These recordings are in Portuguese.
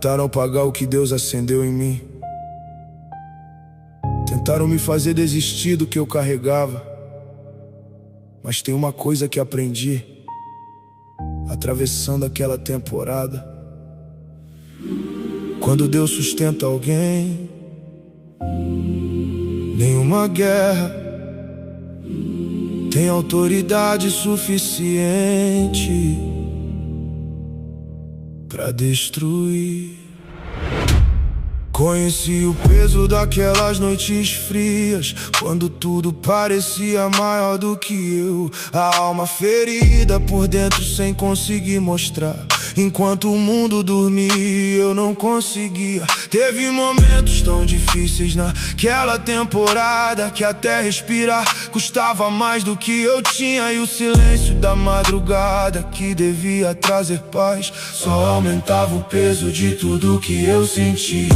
Tentaram apagar o que Deus acendeu em mim. Tentaram me fazer desistir do que eu carregava. Mas tem uma coisa que aprendi atravessando aquela temporada: quando Deus sustenta alguém, nenhuma guerra tem autoridade suficiente pra destruir. Conheci o peso daquelas noites frias, quando tudo parecia maior do que eu. A alma ferida por dentro sem conseguir mostrar. Enquanto o mundo dormia, eu não conseguia. Teve momentos tão difíceis naquela temporada que até respirar custava mais do que eu tinha. E o silêncio da madrugada, que devia trazer paz, só aumentava o peso de tudo que eu sentia.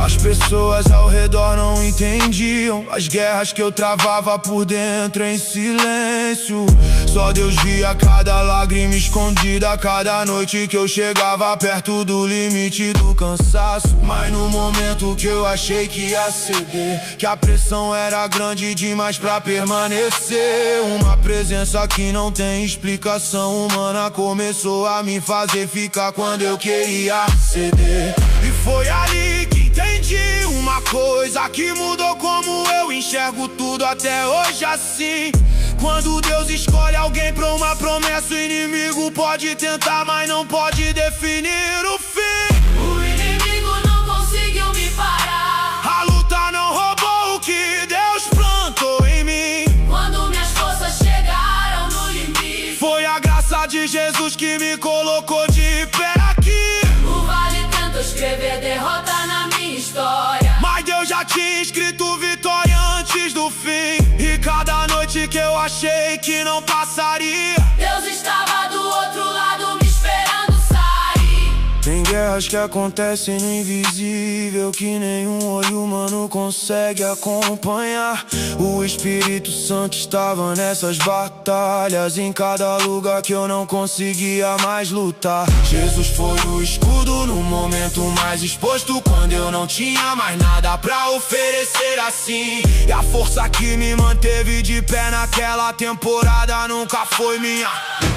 As pessoas ao redor não entendiam as guerras que eu travava por dentro em silêncio. Só Deus via cada lágrima escondida, cada noite que eu chegava perto do limite do cansaço. Mas no momento que eu achei que ia ceder, que a pressão era grande demais pra permanecer, uma presença que não tem explicação humana começou a me fazer ficar quando eu queria ceder. E foi ali que entendi uma coisa que mudou como eu enxergo tudo até hoje assim. Quando Deus escolhe alguém pra uma promessa, o inimigo pode tentar, mas não pode definir o fim. O inimigo não conseguiu me parar. A luta não roubou o que Deus plantou em mim. Quando minhas forças chegaram no limite, foi a graça de Jesus que me colocou de pé aqui. o vale tentou escrever derrota na minha história, mas Deus já tinha escrito vitória antes do fim. E cada noite que eu achei que não passaria, Deus estava do outro lado me esperando sair. tem guerras que acontecem no invisível, que nenhum olho humano consegue acompanhar. O Espírito Santo estava nessas batalhas, em cada lugar que eu não conseguia mais lutar. Jesus foi o escudo no momento mais exposto, quando eu não tinha mais nada pra oferecer assim. E a força que me manteve de pé naquela temporada nunca foi minha,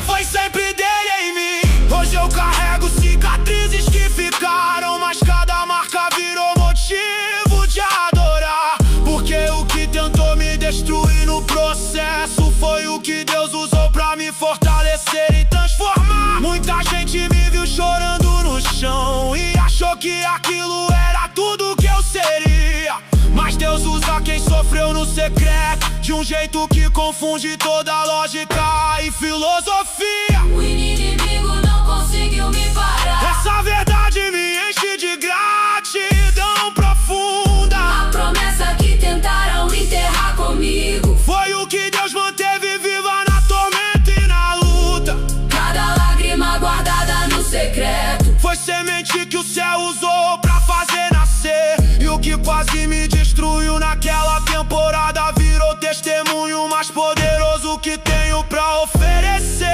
foi sempre dele em mim. Hoje eu carrego cicatrizes que ficaram, mas cada marca virou motivo de adorar. Porque o que tentou me destruir no processo foi o que Deus usou pra me fortalecer e transformar. Muita gente me viu chorando no chão e achou que aquilo era tudo que eu seria. Mas Deus usa quem sofreu no secreto, de um jeito que confunde toda lógica e filosofia. O inimigo não conseguiu me parar. Essa verdade me enche de gratidão profunda. A promessa que tentaram enterrar comigo foi o que Deus manteve viva na tormenta e na luta. cada lágrima guardada no secreto foi semente que o céu usou pra fazer nascer. E o que quase me destruiu naquela temporada virou testemunho mais poderoso que tenho pra oferecer.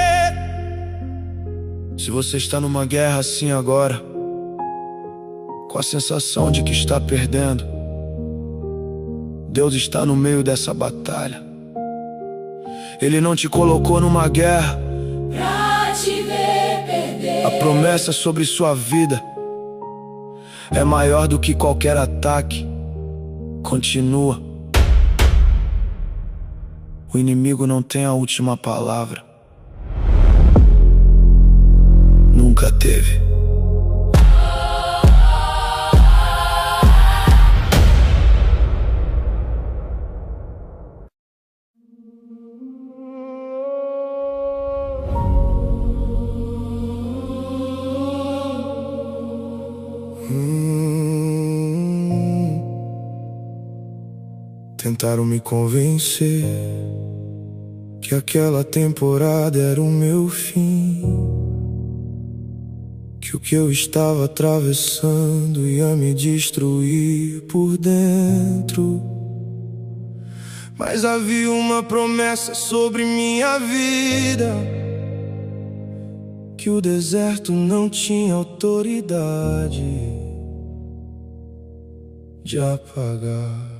Se você está numa guerra assim agora, com a sensação de que está perdendo, Deus está no meio dessa batalha. Ele não te colocou numa guerra pra te ver perder. A promessa sobre sua vida é maior do que qualquer ataque. Continua. O inimigo não tem a última palavra. Nunca teve. Tentaram me convencer que aquela temporada era o meu fim, que o que eu estava atravessando ia me destruir por dentro. Mas havia uma promessa sobre minha vida, que o deserto não tinha autoridade. de apagar.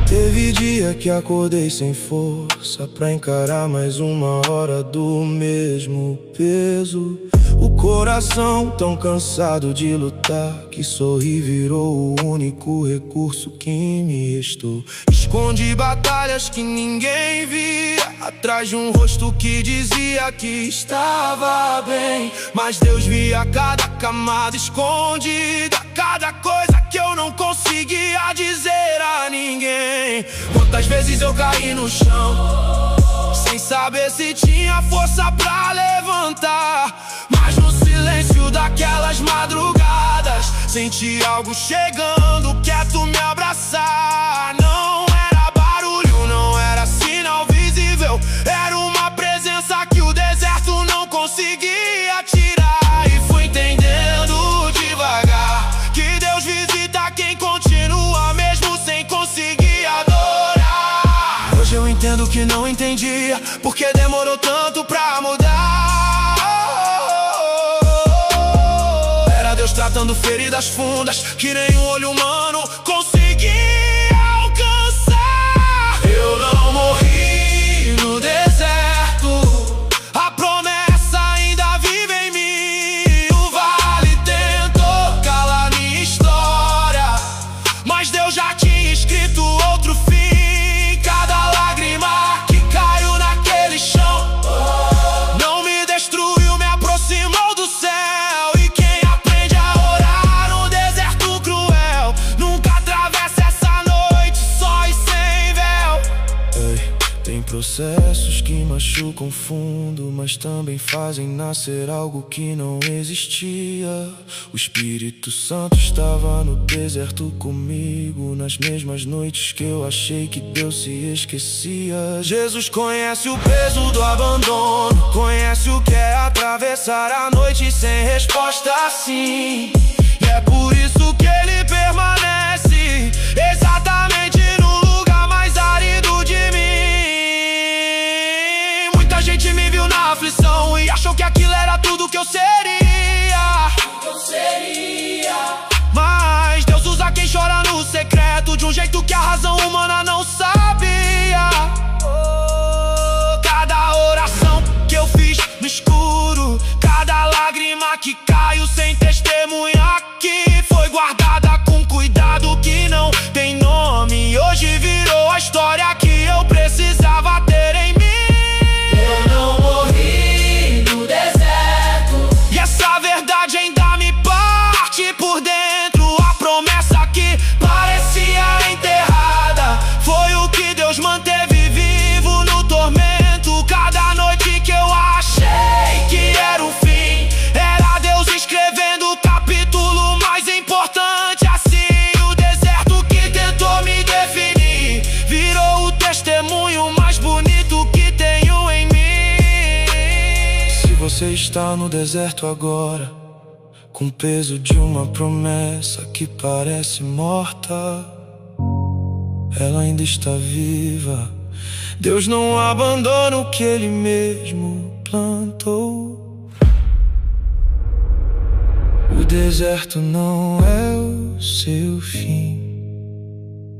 Teve dia que acordei sem força pra encarar mais uma hora do mesmo peso. O coração tão cansado de lutar que sorrir virou o único recurso que me restou. Escondi batalhas que ninguém via atrás de um rosto que dizia que estava bem, mas Deus via cada camada escondida, cada coisa que eu não conseguia dizer a ninguém. Quantas vezes eu caí no chão sem saber se tinha força pra levantar, mas no silêncio daquelas madrugadas senti algo chegando, quieto me abraçar. Não era barulho, não era sinal visível, era uma presença que o deserto não conseguia tirar. E fui entendendo devagar que Deus visita quem continua mesmo sem conseguir adorar. Hoje eu entendo que não entendia porque demorou tanto pra mudar. Era Deus tratando feridas fundas que nenhum olho humano conseguia alcançar. Eu não morri no deserto, a promessa ainda vive em mim. O vale tentou calar minha história, mas Deus já tinha escrito outro fim. Cada lágrima que caiu naquele chão não me destruiu, me aproximou do céu. E quem aprende a orar no deserto cruel nunca atravessa essa noite só e sem véu. Ei, tem processos que machucam fundo, mas também fazem nascer algo que não existia. O Espírito Santo estava no deserto comigo nas mesmas noites que eu achei que Deus se esquecia. Jesus conhece o peso do abandono, conhece o que é atravessar a noite sem resposta assim. E é por isso que ele permanece exatamente no lugar mais árido de mim. Muita gente me viu na aflição e achou que aquilo era tudo que eu seria. Mas Deus usa quem chora no secreto de um jeito que a razão humana não sabia. Cada oração que eu fiz no escuro, cada lágrima que caiu sem testemunha aqui, foi guardada com cuidado que não tem nome. Hoje virou a história que eu precisava ter em mim. Eu não morri no deserto, E essa verdade ainda me parte por dentro. A promessa que parecia enterrada foi o que Deus manteve vivo no tormento. Cada noite que eu achei que era o fim, era Deus escrevendo o capítulo mais importante. Assim, o deserto que tentou me definir virou o testemunho mais bonito que tenho em mim. Se você está no deserto agora, com o peso de uma promessa que parece morta, ela ainda está viva. Deus não abandona o que Ele mesmo plantou. O deserto não é o seu fim,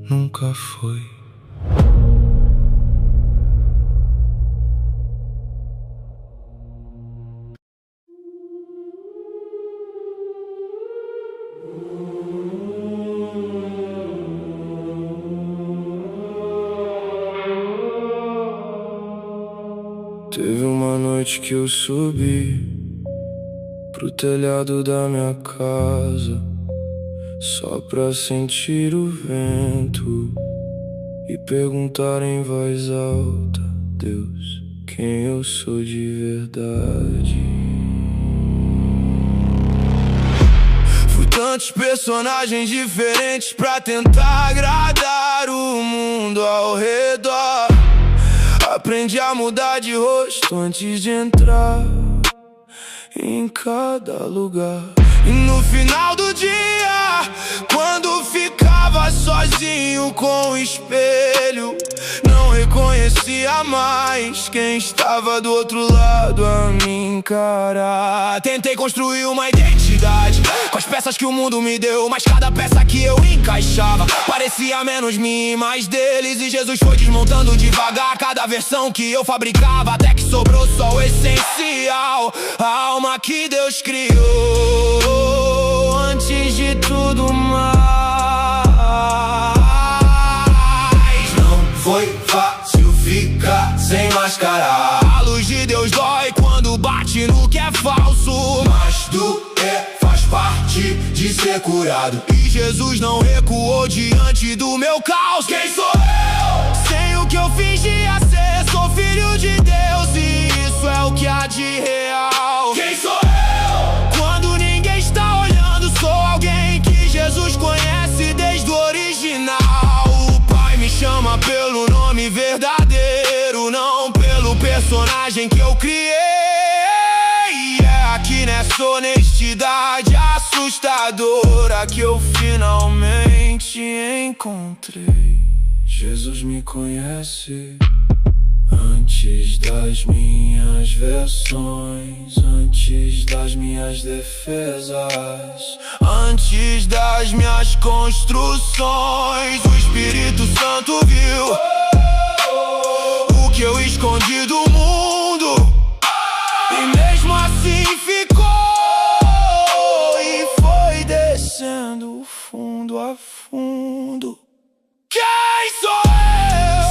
nunca foi. Teve uma noite que eu subi pro telhado da minha casa só pra sentir o vento e perguntar em voz alta: Deus, quem eu sou de verdade? Fui tantos personagens diferentes pra tentar agradar o mundo ao redor. Aprendi a mudar de rosto antes de entrar em cada lugar. E no final do dia, quando ficava sozinho com o espelho, não não reconhecia mais quem estava do outro lado a me encarar. Tentei construir uma identidade com as peças que o mundo me deu, mas cada peça que eu encaixava parecia menos minha e mais deles. E Jesus foi desmontando devagar cada versão que eu fabricava, até que sobrou só o essencial, a alma que Deus criou antes de tudo mais. Não foi fácil ficar sem máscara. A luz de Deus dói quando bate no que é falso, mas doer faz parte de ser curado. E Jesus não recuou diante do meu caos. Quem sou eu? Sem o que eu fingia ser, sou filho de Deus e isso é o que há de real. Quem sou eu? Quando ninguém está olhando, sou alguém que Jesus conhece desde o original. O Pai me chama pelo nome verdadeiro, não pelo personagem que eu criei. E é aqui nessa honestidade assustadora que eu finalmente encontrei. Jesus me conhece antes das minhas versões, antes das minhas defesas, antes das minhas construções. O Espírito Santo viu o que eu escondi do mundo e mesmo assim ficou e foi descendo fundo a fundo. Quem sou eu?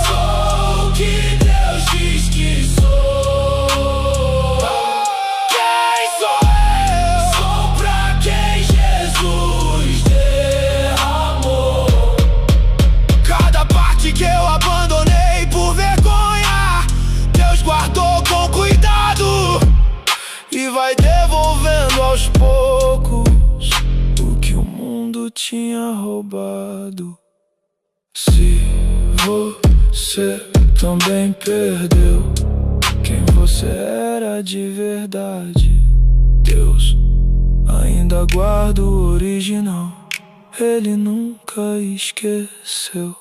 Sou o que Deus diz que sou. Quem sou eu? Sou pra quem Jesus derramou. Cada parte que eu abandonei por vergonha, Deus guardou com cuidado e vai devolvendo aos poucos o que o mundo tinha roubado. Se você também perdeu quem você era de verdade, Deus ainda guarda o original, Ele nunca esqueceu.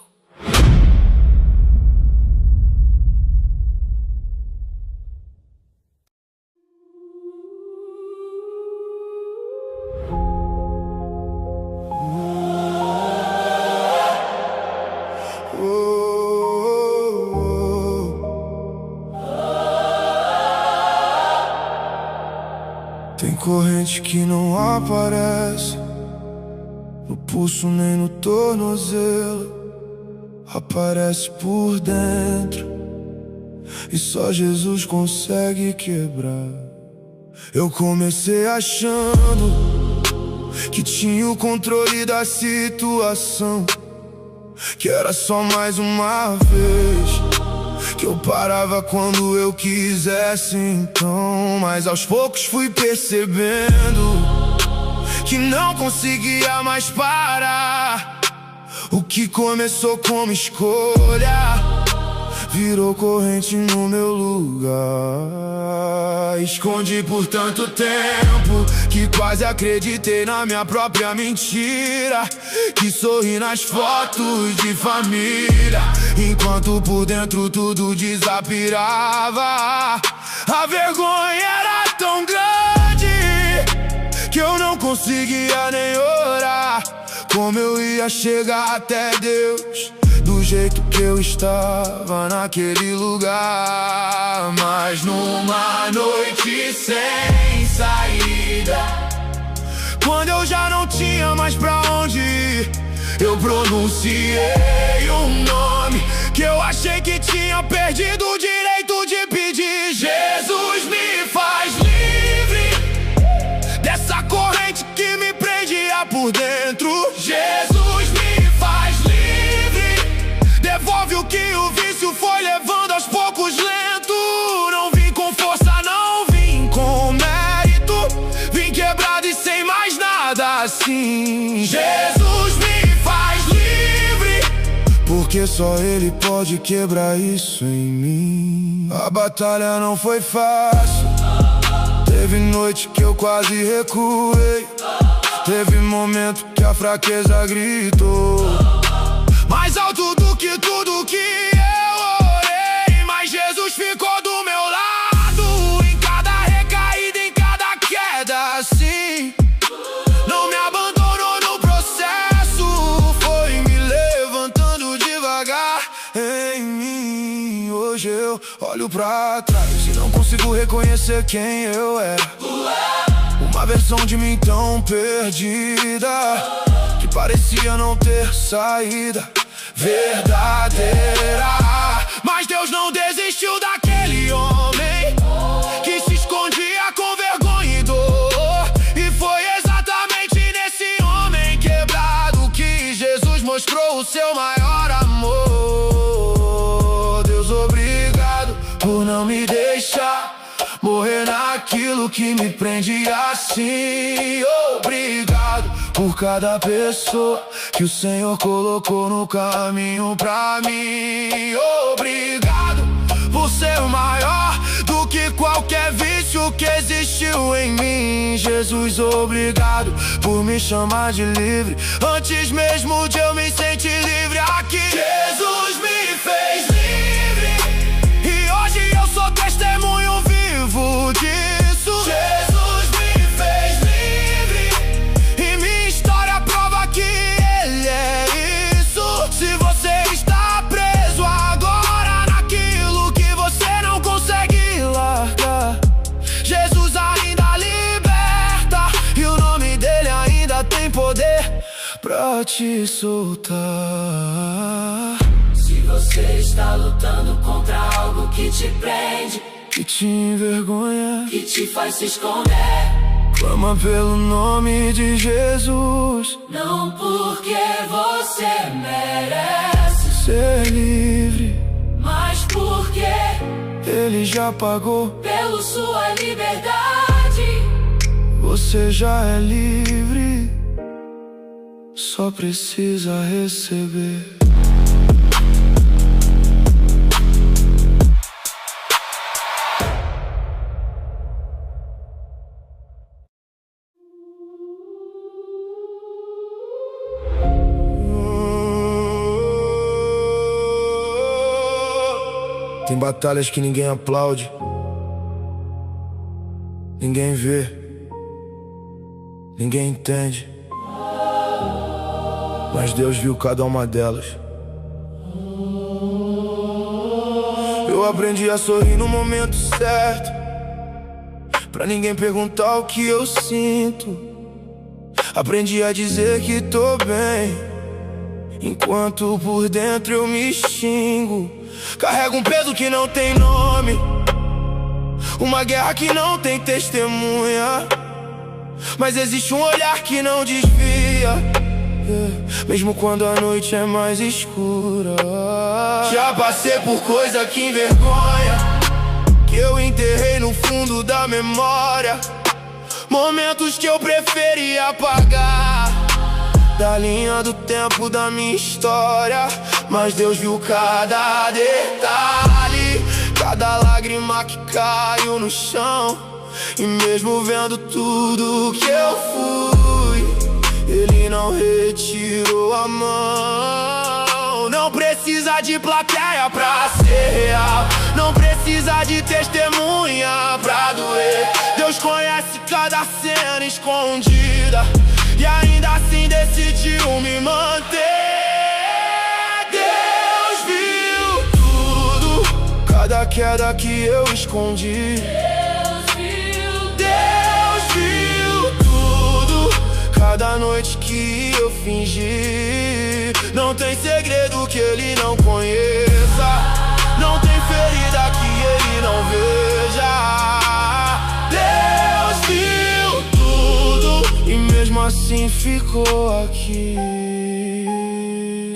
Tem corrente que não aparece no pulso nem no tornozelo, aparece por dentro e só Jesus consegue quebrar. Eu comecei achando que tinha o controle da situação, que era só mais uma vez, que eu parava quando eu quisesse então. Mas aos poucos fui percebendo que não conseguia mais parar. O que começou como escolha virou corrente no meu lugar. Escondi por tanto tempo que quase acreditei na minha própria mentira, que sorri nas fotos de família, enquanto por dentro tudo desapirava. A vergonha era tão grande que eu não conseguia nem orar. Como eu ia chegar até Deus do jeito que eu estava naquele lugar? Mas numa noite sem saída, quando eu já não tinha mais pra onde ir, eu pronunciei um nome que eu achei que tinha perdido o direito de pedir. Jesus, me faz livre dessa corrente que me prendia por dentro. Jesus, me faz livre, devolve o que o vício foi levando aos poucos lento. Não vim com força, não vim com mérito, vim quebrado e sem mais nada assim. Jesus, me faz livre, porque só Ele pode quebrar isso em mim. A batalha não foi fácil, teve noite que eu quase recuei, teve momento que a fraqueza gritou mais alto do que tudo que eu Jesus ficou do meu lado, em cada recaída, em cada queda, assim. Não me abandonou no processo, foi me levantando devagar em mim. Hoje eu olho pra trás e não consigo reconhecer quem eu era. Uma versão de mim tão perdida, que parecia não ter saída verdadeira. Mas Deus não desistiu daquele homem que se escondia com vergonha e dor. E foi exatamente nesse homem quebrado que Jesus mostrou o seu maior amor. Deus, obrigado por não me deixar morrer naquilo que me prende assim. Obrigado por cada pessoa que o Senhor colocou no caminho pra mim. Obrigado por ser maior do que qualquer vício que existiu em mim. Jesus, obrigado por me chamar de livre antes mesmo de eu me sentir livre aqui. Jesus me fez livre e hoje eu sou testemunho vivo disso. Jesus me fez livre e minha história prova que Ele é isso. Se você está preso agora naquilo que você não consegue largar, Jesus ainda liberta e o nome dele ainda tem poder pra te soltar. Se você está lutando contra algo que te prende, que te envergonha, que te faz se esconder, clama pelo nome de Jesus. não porque você merece, Ser livre, mas porque Ele já pagou. pelo sua liberdade. Você já é livre, só precisa receber. Tem batalhas que ninguém aplaude, ninguém vê, ninguém entende, mas Deus viu cada uma delas. Eu aprendi a sorrir no momento certo, pra ninguém perguntar o que eu sinto. Aprendi a dizer que tô bem, enquanto por dentro eu me xingo. Carrego um peso que não tem nome, uma guerra que não tem testemunha, mas existe um olhar que não desvia, mesmo quando a noite é mais escura. Já passei por coisa que envergonha, que eu enterrei no fundo da memória, momentos que eu preferi apagar da linha do tempo da minha história. Mas Deus viu cada detalhe, cada lágrima que caiu no chão. E mesmo vendo tudo que eu fui, Ele não retirou a mão. Não precisa de plateia pra ser real, não precisa de testemunha pra doer. Deus conhece cada cena escondida e ainda assim decidiu me manter. Deus viu tudo, cada queda que eu escondi. Deus viu tudo, cada noite que eu fingi. Não tem segredo que Ele não conheça, não tem ferida que Ele não veja. Deus viu tudo e mesmo assim ficou aqui.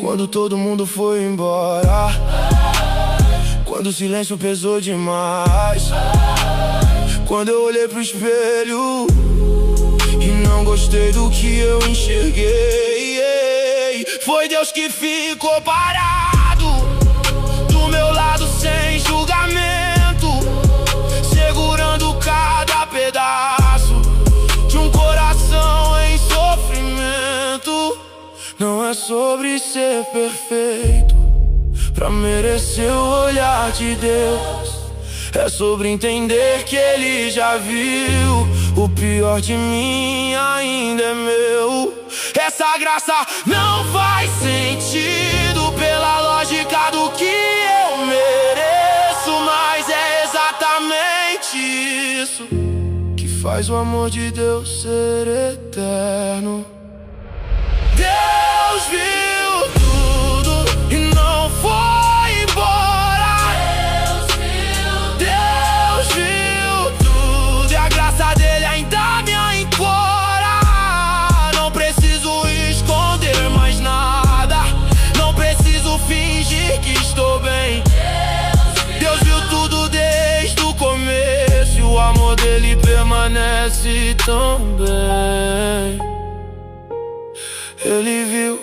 Quando todo mundo foi embora, quando o silêncio pesou demais, quando eu olhei pro espelho e não gostei do que eu enxerguei, foi Deus que ficou parado do meu lado sem julgamento, segurando cada pedaço de um coração em sofrimento. Não é sobre ser perfeito, pra merecer o olhar de Deus. É sobre entender que Ele já viu. O pior de mim ainda é meu. Essa graça não faz sentido pela lógica do que eu mereço, mas é exatamente isso que faz o amor de Deus ser eterno. Deus viu tudo e não foi embora. Deus viu tudo e a graça dele ainda me ancora. Não preciso esconder mais nada, não preciso fingir que estou bem. Deus viu tudo desde o começo e o amor dele permanece tão bem. Ele viu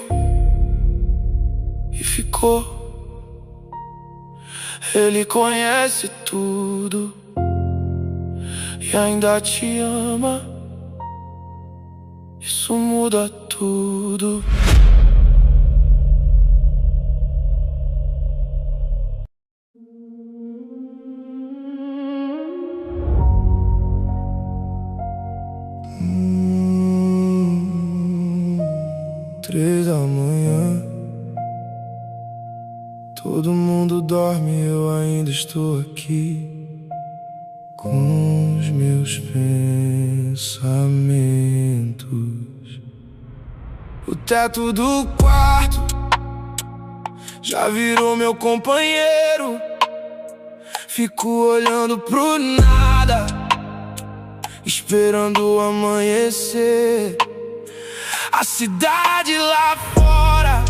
e ficou. Ele conhece tudo e ainda te ama. Isso muda tudo. Três da manhã, todo mundo dorme, eu ainda estou aqui com os meus pensamentos. O teto do quarto já virou meu companheiro. Fico olhando pro nada, esperando o amanhecer. A cidade lá fora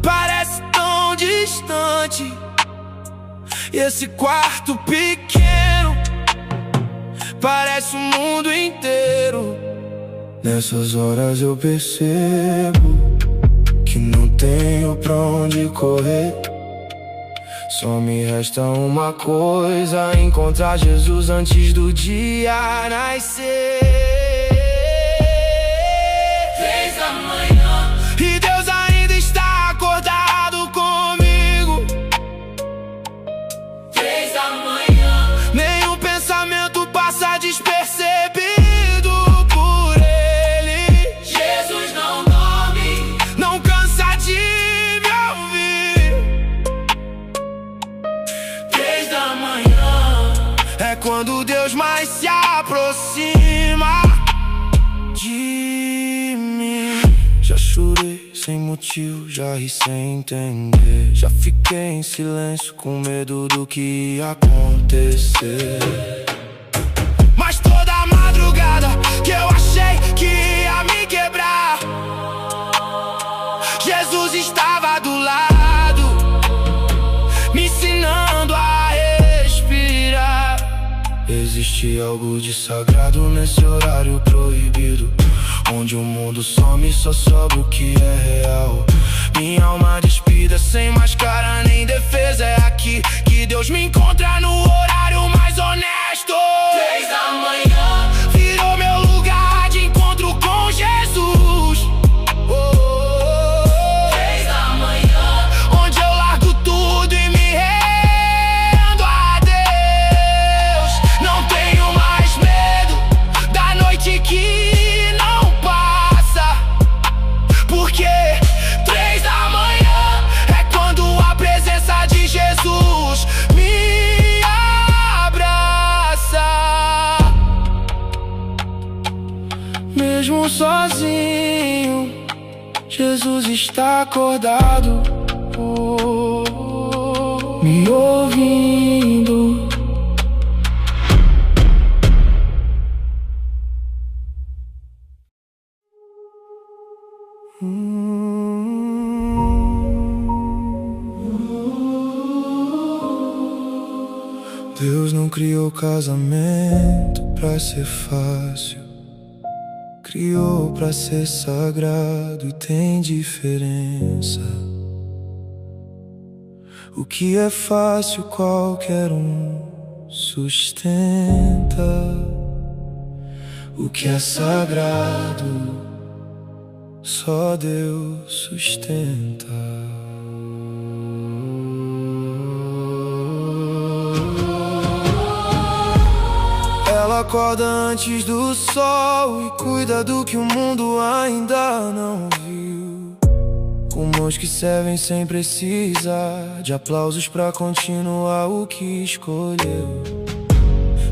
parece tão distante, e esse quarto pequeno parece o mundo inteiro. Nessas horas eu percebo que não tenho pra onde correr. Só me resta uma coisa: encontrar Jesus antes do dia nascer. E Deus ainda está acordado comigo. 3 da manhã, Nenhum pensamento passa despercebido por Ele. Jesus não dorme, Não cansa de me ouvir. 3 da manhã, É quando Deus mais se aproxima de mim. Já chorei sem motivo, já ri sem entender. Já fiquei em silêncio com medo do que ia acontecer. Mas toda madrugada que eu achei que ia me quebrar, Jesus estava do lado, me ensinando a respirar. Existe algo de sagrado nesse horário proibido, onde o mundo some, só sobra o que é real. Minha alma despida, sem máscara nem defesa. É aqui que Deus me encontra, no horário mais honesto. 3 da manhã, Virou meu lugar de encontro com Jesus. 3 da manhã, Onde eu largo tudo e me rendo a Deus. Não tenho mais medo da noite que não passa, porque 3 da manhã é quando a presença de Jesus me abraça. Mesmo sozinho, Jesus está acordado, me ouvindo. Deus não criou casamento pra ser fácil, criou pra ser sagrado e tem diferença. O que é fácil qualquer um sustenta, o que é sagrado só Deus sustenta. acorda antes do sol e cuida do que o mundo ainda não viu. Pulmões que servem sem precisar de aplausos pra continuar o que escolheu.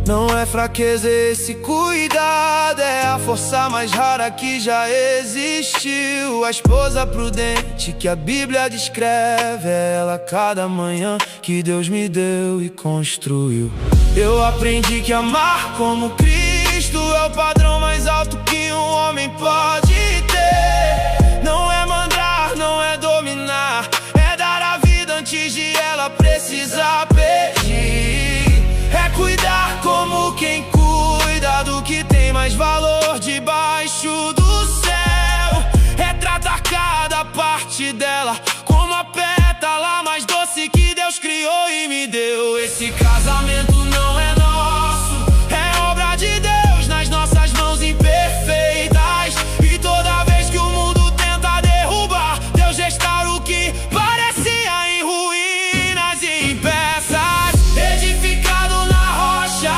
Não é fraqueza esse cuidado, é a força mais rara que já existiu. A esposa prudente que a Bíblia descreve, é ela cada manhã que Deus me deu e construiu. Eu aprendi que amar como Cristo é o padrão mais alto que um homem pode ter. Não é mandar, não é dominar, é dar a vida antes de ela precisar pedir. É cuidar como quem cuida do que tem mais valor debaixo do céu. É tratar cada parte dela como a pétala mais doce que Deus criou e me deu. Esse casamento não é nosso, é obra de Deus nas nossas mãos imperfeitas. E toda vez que o mundo tenta derrubar, Deus restaura o que parecia em ruínas e em peças. Edificado na rocha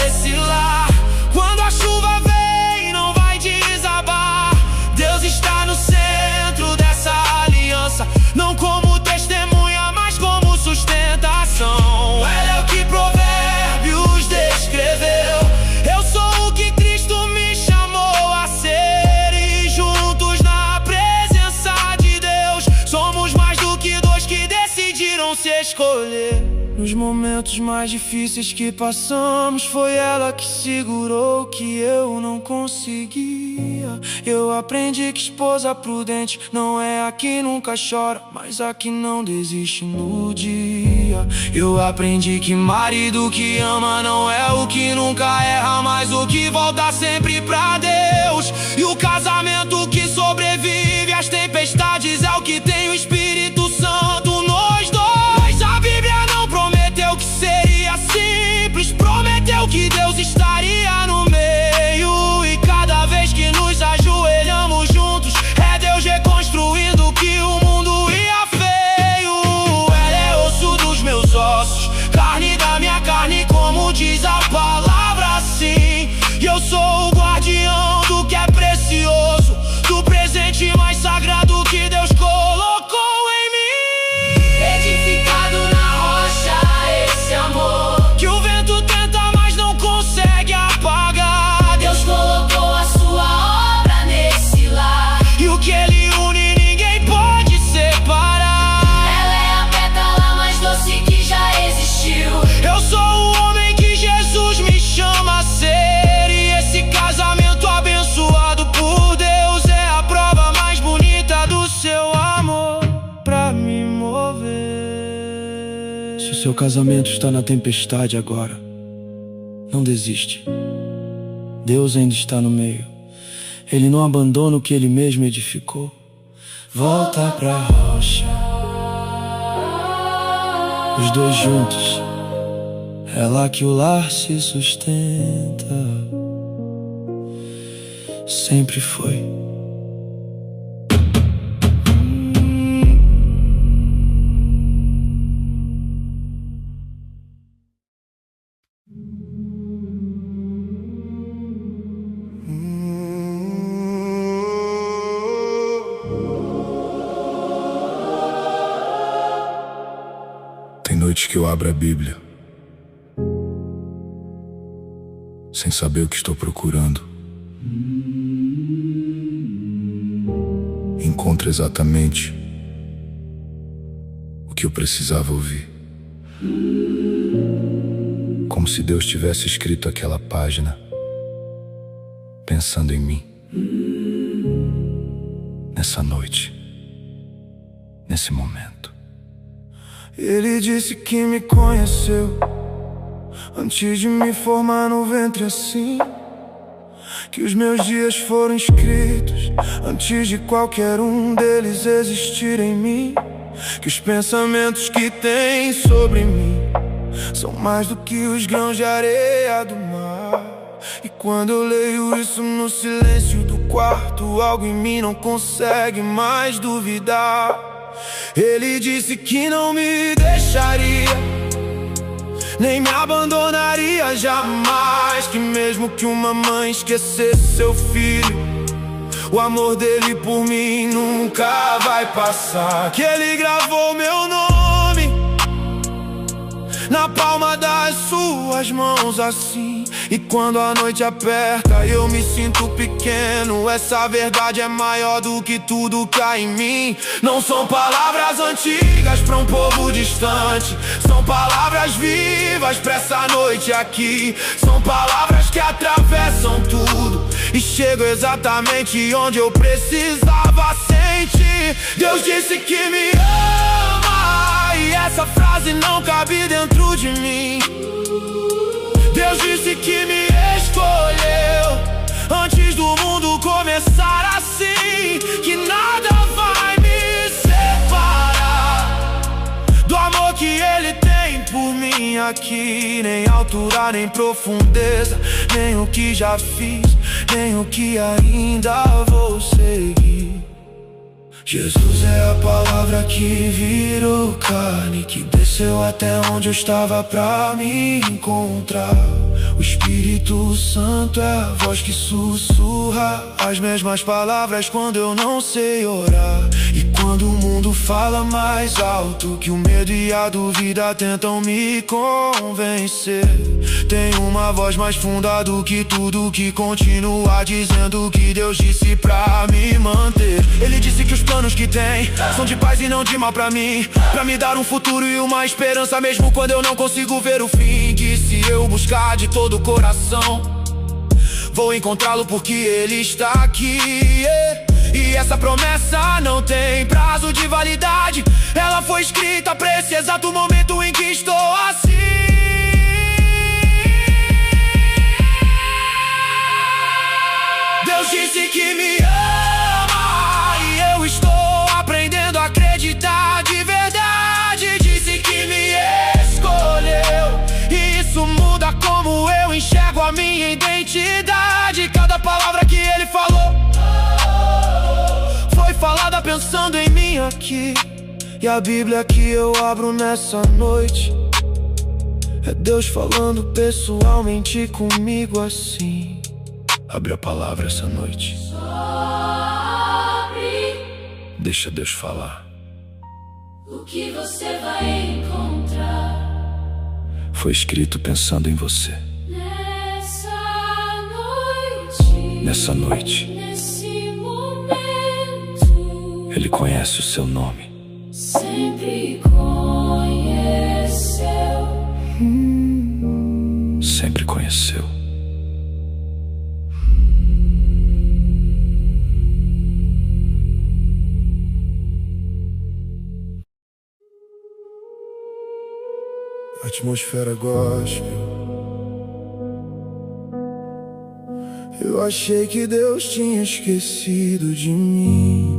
esse lar, quando a chuva vem não vai desabar. Deus está no centro dessa aliança, não como testemunha, mas como sustentação. Ela é o que Provérbios descreveu. Eu sou o que Cristo me chamou a ser, e juntos na presença de Deus somos mais do que dois que decidiram se escolher. Nos momentos mais difíceis que passamos, foi ela que segurou o que eu não conseguia. Eu aprendi que esposa prudente não é a que nunca chora, mas a que não desiste no dia. Eu aprendi que marido que ama não é o que nunca erra, mas o que volta sempre pra Deus. E o casamento que sobrevive às tempestades é o que tem o Espírito Santo nos dois. A Bíblia não prometeu que seria simples, prometeu que Deus estaria no meio. E cada vez que nos ajoelhamos juntos, é Deus reconstruindo o que o mundo ia feio. Ela é osso dos meus ossos, carne da minha carne, como diz a palavra, sim. E eu sou o guardião do que é precioso, do presente mais sagrado que Deus colocou em mim. Edificado na rocha esse amor, que o vento tenta mas não consegue apagar. Deus colocou a sua obra nesse lar, e o que ele une ninguém pode separar. Ela é a pétala mais doce que já existiu. Eu sou o homem que Jesus me chama a ser, e esse casamento abençoado por Deus é a prova mais bonita do seu amor pra me mover. Se o seu casamento está na tempestade agora, não desiste. Deus ainda está no meio. Ele não abandona o que Ele mesmo edificou. Volta pra rocha, os dois juntos, é lá que o lar se sustenta. Sempre foi. Tem noites que eu abro a Bíblia sem saber o que estou procurando. Encontro exatamente o que eu precisava ouvir. Como se Deus tivesse escrito aquela página pensando em mim. Nessa noite, nesse momento. Ele disse que me conheceu antes de me formar no ventre, assim que os meus dias foram escritos antes de qualquer um deles existir em mim. Que os pensamentos que tem sobre mim são mais do que os grãos de areia do mar. E quando eu leio isso no silêncio do quarto, algo em mim não consegue mais duvidar. Ele disse que não me deixaria, nem me abandonaria jamais. Que mesmo que uma mãe esquecesse seu filho, o amor dele por mim nunca vai passar. Que ele gravou meu nome na palma das suas mãos assim. E quando a noite aperta eu me sinto pequeno, essa verdade é maior do que tudo que há em mim. Não são palavras antigas pra um povo distante, são palavras vivas pra essa noite aqui. São palavras que atravessam tudo e chegam exatamente onde eu precisava sentir. Deus disse que me ama e essa frase não cabe dentro de mim. Deus disse que me escolheu antes do mundo começar assim. Que nada vai me separar do amor que Ele tem por mim aqui. Nem altura, nem profundeza, nem o que já fiz, nem o que ainda vou seguir. Jesus é a palavra que virou carne, que desceu até onde eu estava pra me encontrar. O Espírito Santo é a voz que sussurra as mesmas palavras quando eu não sei orar. E quando o mundo fala mais alto que o medo e a dúvida tentam me convencer, tem uma voz mais funda do que tudo que continua dizendo o que Deus disse pra me manter. Ele disse que os planos que tem são de paz e não de mal pra mim, pra me dar um futuro e uma esperança mesmo quando eu não consigo ver o fim. Que se eu buscar de todo o coração, vou encontrá-lo porque Ele está aqui. E essa promessa não tem prazo de validade, ela foi escrita pra esse exato momento em que estou assim. Deus disse que me ama e eu estou aprendendo a acreditar de verdade. Disse que me escolheu e isso muda como eu enxergo a minha identidade. Cada palavra que Ele falou foi falada pensando em mim aqui. E a Bíblia que eu abro nessa noite é Deus falando pessoalmente comigo assim. Abre a palavra essa noite. Deixa Deus falar. O que você vai encontrar foi escrito pensando em você. Nessa noite, nesse momento, Ele conhece o seu nome. Sempre conheceu. Sempre conheceu. Atmosfera gospel. Eu achei que Deus tinha esquecido de mim,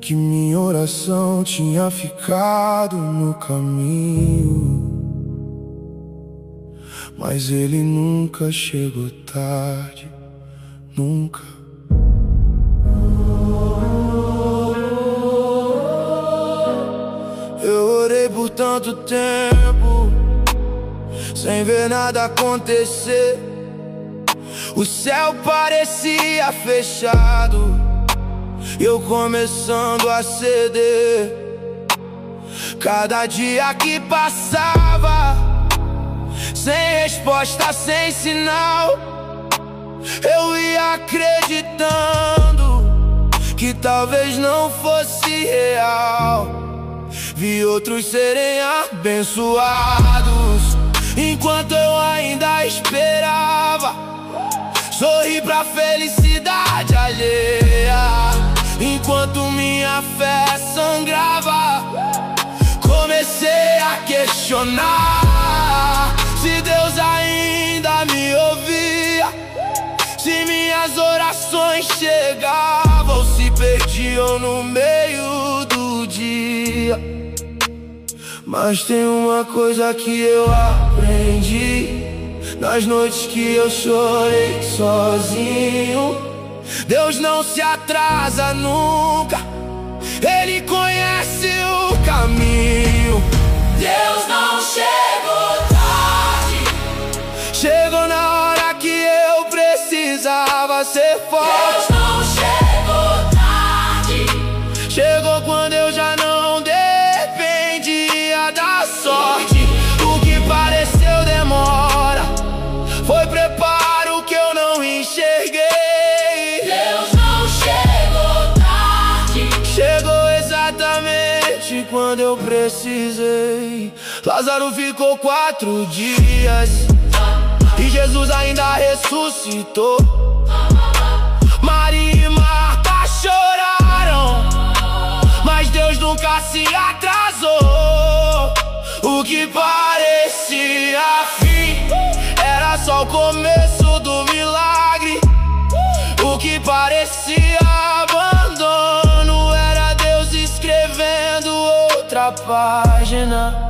que minha oração tinha ficado no caminho, mas Ele nunca chegou tarde, nunca. Eu orei por tanto tempo sem ver nada acontecer. O céu parecia fechado e eu começando a ceder. Cada dia que passava sem resposta, sem sinal, eu ia acreditando que talvez não fosse real. Vi outros serem abençoados enquanto eu ainda esperava. Sorri pra felicidade alheia enquanto minha fé sangrava. Comecei a questionar se Deus ainda me ouvia, se minhas orações chegavam ou se perdiam no meio do dia. Mas tem uma coisa que eu aprendi nas noites que eu chorei sozinho: Deus não se atrasa nunca, Ele conhece o caminho. Deus não chegou tarde. Chegou na hora que eu precisava ser forte. Deus não chegou tarde. Chegou quando eu já não dependia da sorte. O que pareceu demora foi preparo que eu não enxerguei. Deus não chegou tarde. Chegou exatamente quando eu precisei. Lázaro ficou 4 dias e Jesus ainda ressuscitou. Maria e Marta choraram, mas Deus nunca se atrasou. O que parecia fim era só o começo do milagre. O que parecia abandono era Deus escrevendo outra página.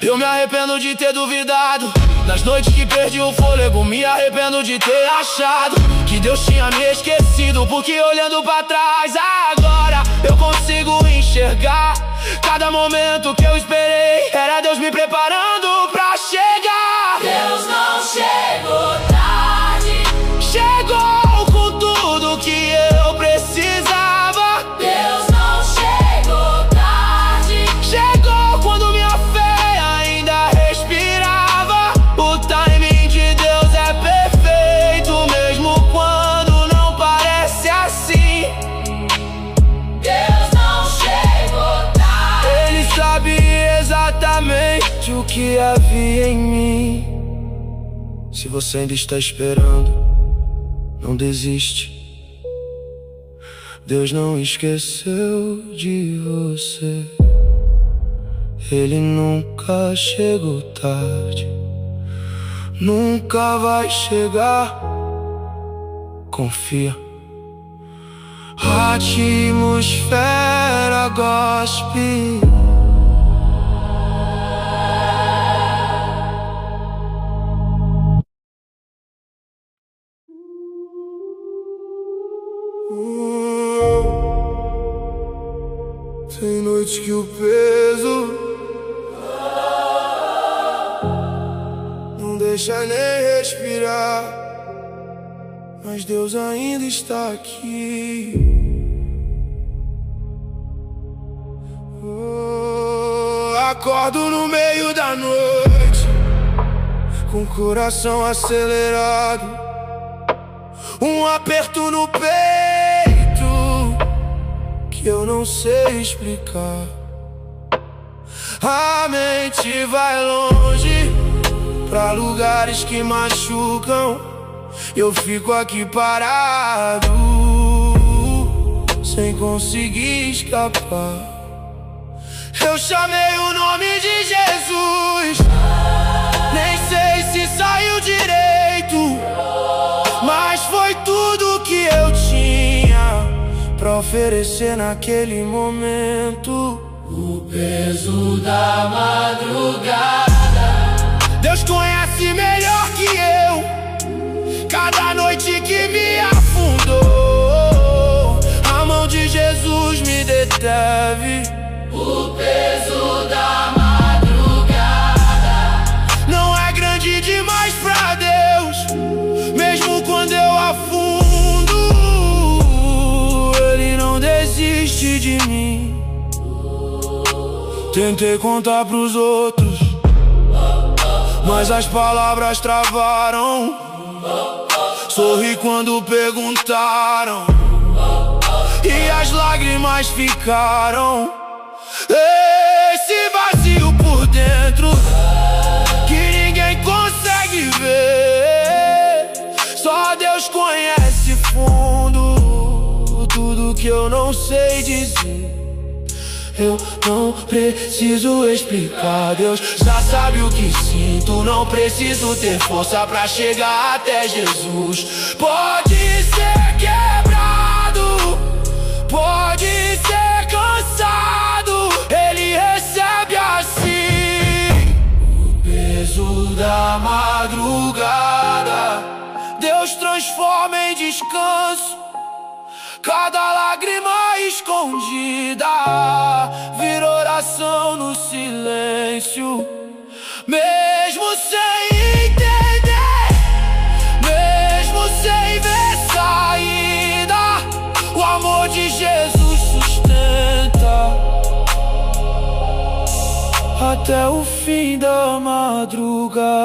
Eu me arrependo de ter duvidado. Nas noites que perdi o fôlego, me arrependo de ter achado que Deus tinha me esquecido, porque olhando pra trás agora eu consigo enxergar. Cada momento que eu esperei era Deus me preparando pra chegar. Deus não chegou tarde. Chegou com tudo que eu precisava. Deus não chegou tarde. Chegou quando minha fé ainda respirava. O timing de Deus é perfeito, mesmo quando não parece assim. Deus não chegou tarde. Ele sabia exatamente o que havia em mim. Se você ainda está esperando, não desiste. Deus não esqueceu de você. Ele nunca chegou tarde, nunca vai chegar. Confia. A atmosfera gospel. Tem noites que o peso não deixa nem respirar, mas Deus ainda está aqui. Acordo no meio da noite, com o coração acelerado, um aperto no peito que eu não sei explicar. A mente vai longe, pra lugares que machucam. Eu fico aqui parado, sem conseguir escapar. Eu chamei o nome de Jesus, nem sei se saiu direito, mas foi tudo que eu tinha pra oferecer naquele momento. O peso da madrugada. Deus conhece melhor que eu cada noite que me afundou. A mão de Jesus me deteve. O peso da madrugada não é grande demais pra Deus. Mesmo quando eu afundo, Ele não desiste de mim. Tentei contar pros outros, mas as palavras travaram. Sorri quando perguntaram, e as lágrimas ficaram. Esse vazio por dentro que ninguém consegue ver, só Deus conhece fundo tudo que eu não sei dizer. Eu não preciso explicar, Deus já sabe o que sinto. Não preciso ter força pra chegar até Jesus. Pode ser quebrado, pode ser cansado, Ele recebe assim o peso da madrugada. Deus transforma em descanso cada lágrima escondida vira oração no silêncio, mesmo sem entender, mesmo sem ver saída, o amor de Jesus sustenta até o fim da madrugada.